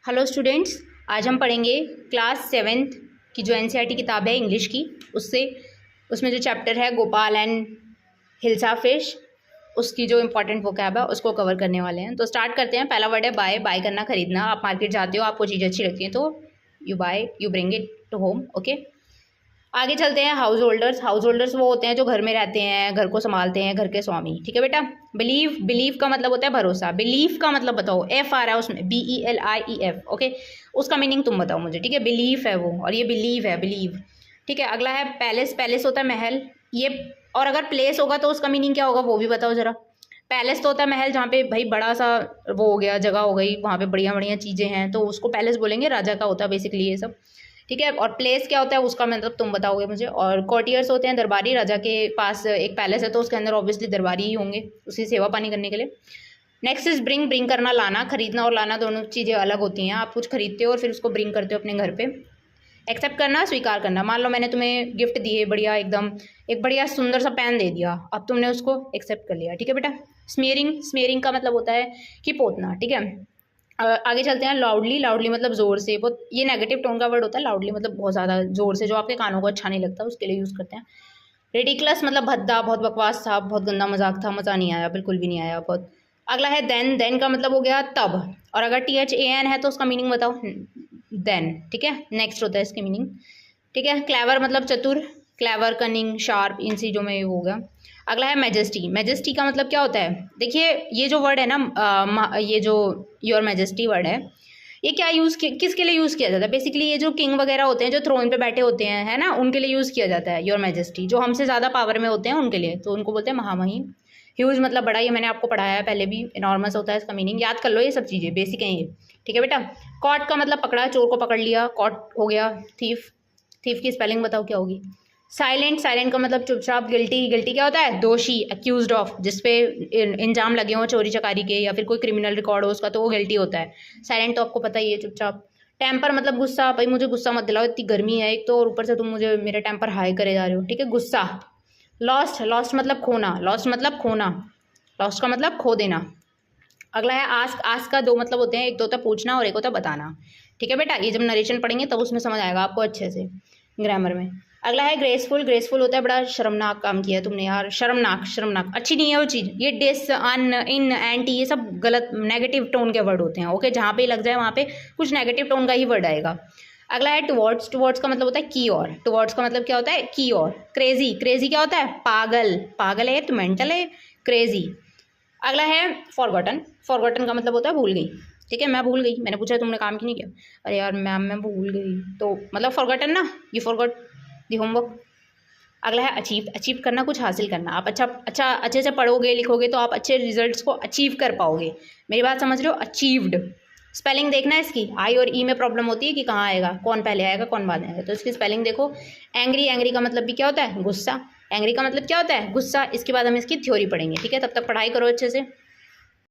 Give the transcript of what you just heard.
Hello students, आज हम पढ़ेंगे क्लास 7th की जो एनसीईआरटी किताब है इंग्लिश की, उसमें जो चैप्टर है गोपाल एंड हिल्सा फिश, उसकी जो इंपॉर्टेंट वोकैब है उसको कवर करने वाले हैं। तो स्टार्ट करते हैं। पहला वर्ड है बाय। बाय करना, खरीदना। आप मार्केट जाते हो, आपको चीज़ अच्छी लगती है तो you buy, you bring it to home. Okay, आगे चलते हैं। House holders. हाउस होल्डर्स वो होते हैं जो घर में रहते हैं, घर को संभालते हैं, घर के स्वामी। ठीक है बेटा। बिलीव। बिलीव का मतलब होता है भरोसा। बिलीव का मतलब बताओ, एफ आ रहा है उसमें, BELIEF। ओके, उसका मीनिंग तुम बताओ मुझे। ठीक है, बिलीव है वो और ये बिलीव है, बिलीव। ठीक है, अगला है पैलेस। पैलेस होता है महल। ये और अगर प्लेस होगा तो उसका मीनिंग क्या होगा वो भी बताओ ज़रा। पैलेस तो होता है महल जहाँ पे भाई बड़ा सा वो हो गया, जगह हो गई, वहाँ पे बढ़िया बढ़िया चीज़ें हैं तो उसको पैलेस बोलेंगे। राजा का होता है बेसिकली ये सब। ठीक है, और प्लेस क्या होता है उसका मतलब तुम बताओगे मुझे। और कॉर्टियर्स होते हैं दरबारी। राजा के पास एक पैलेस है तो उसके अंदर ऑब्वियसली दरबारी ही होंगे उसकी सेवा पानी करने के लिए। Next is bring. ब्रिंग करना, लाना। खरीदना और लाना दोनों चीज़ें अलग होती हैं। आप कुछ खरीदते हो और फिर उसको ब्रिंग करते हो अपने घर पे। एक्सेप्ट करना, स्वीकार करना। मान लो मैंने तुम्हें गिफ्ट दिए बढ़िया एकदम, एक बढ़िया सुंदर सा पेन दे दिया, अब तुमने उसको एक्सेप्ट कर लिया। ठीक है बेटा। स्मेयरिंग। स्मेयरिंग का मतलब होता है कि पोतना। ठीक है, आगे चलते हैं। लाउडली। लाउडली मतलब ज़ोर से। बहुत ये नेगेटिव टोन का वर्ड होता है। लाउडली मतलब बहुत ज़्यादा ज़ोर से, जो आपके कानों को अच्छा नहीं लगता उसके लिए यूज़ करते हैं। रेडिकुलस मतलब भद्दा, बहुत बकवास था, बहुत गंदा मजाक था, मज़ा नहीं आया, बिल्कुल भी नहीं आया बहुत। अगला है देन। देन का मतलब हो गया तब, और अगर THAN है तो उसका मीनिंग बताओ, देन। ठीक है, नेक्स्ट होता है इसकी मीनिंग। ठीक है, क्लेवर मतलब चतुर। क्लेवर, कनिंग, शार्प, इन चीज़ों में हो गया। अगला है मैजेस्टी। मैजेस्टी का मतलब क्या होता है? देखिए ये जो वर्ड है ना, ये जो योर मैजेस्टी वर्ड है, ये क्या किसके लिए यूज़ किया जाता है? बेसिकली ये जो किंग वगैरह होते हैं जो थ्रोन पे बैठे होते हैं, है ना, उनके लिए यूज़ किया जाता है योर मैजेस्टी। जो हमसे ज़्यादा पावर में होते हैं उनके लिए, तो उनको बोलते हैं महामहिम। ह्यूज मतलब बड़ा, ये मैंने आपको पढ़ाया है पहले भी। इनॉर्मस होता है इसका मीनिंग, याद कर लो ये सब चीज़ें, बेसिक हैं ये। ठीक है बेटा। कॉट का मतलब पकड़ा, चोर को पकड़ लिया, कॉट हो गया। थीफ। थीफ की स्पेलिंग बताओ क्या होगी? साइलेंट। साइलेंट का मतलब चुपचाप। गिल्टी। गिल्टी क्या होता है? दोषी, अक्यूज्ड ऑफ, जिसपे इंजाम लगे हों चोरी चकारी के या फिर कोई क्रिमिनल रिकॉर्ड हो उसका, तो वो गिल्टी होता है। साइलेंट तो आपको पता ही है, चुपचाप। टेम्पर मतलब गुस्सा। भाई मुझे गुस्सा मत दिलाओ, इतनी गर्मी है एक तो, और ऊपर से तुम मुझे मेरा टेम्पर हाई करे जा रहे हो। ठीक है, गुस्सा। लॉस्ट। लॉस्ट मतलब खोना। लॉस्ट मतलब खोना। लॉस्ट का मतलब खो देना। अगला है आस्क। आस्क का दो मतलब होते हैं, एक तो होता है पूछना और एक होता है बताना। ठीक है बेटा, ये जब नरेशन पढ़ेंगे तब उसमें समझ आएगा आपको अच्छे से ग्रामर में। अगला है ग्रेसफुल। ग्रेसफुल होता है बड़ा शर्मनाक काम किया है तुमने यार, शर्मनाक। शर्मनाक अच्छी नहीं है वो चीज़। ये डिस, अन, इन, एंटी, ये सब गलत नेगेटिव टोन के वर्ड होते हैं। ओके, जहाँ पे लग जाए वहाँ पे कुछ नेगेटिव टोन का ही वर्ड आएगा। अगला है टुवर्ड्स। टुवर्ड्स का मतलब होता है की ओर। टुवर्ड्स का मतलब क्या होता है? की ओर। क्रेजी। क्रेजी क्या होता है? पागल। पागल है तो मेंटल है, क्रेजी। अगला है फॉरगॉटन। फॉरगॉटन का मतलब होता है भूल गई। ठीक है, मैं भूल गई, मैंने पूछा तुमने काम क्यों नहीं किया, अरे यार मैम मैं भूल गई, तो मतलब फॉरगॉटन ना, यू फॉरगॉट दी होमवर्क। अगला है अचीव। अचीव करना, कुछ हासिल करना। आप अच्छे से पढ़ोगे लिखोगे तो आप अच्छे रिजल्ट्स को अचीव कर पाओगे। मेरी बात समझ रहे हो? अचीव्ड। स्पेलिंग देखना है इसकी। आई और ई में प्रॉब्लम होती है कि कहाँ आएगा, कौन पहले आएगा कौन बाद में आएगा, तो इसकी स्पेलिंग देखो। एंग्री। एंग्री का मतलब भी क्या होता है? गुस्सा। एंग्री का मतलब क्या होता है? गुस्सा। इसके बाद हम इसकी थ्योरी पढ़ेंगे। ठीक है, तब तक पढ़ाई करो अच्छे से।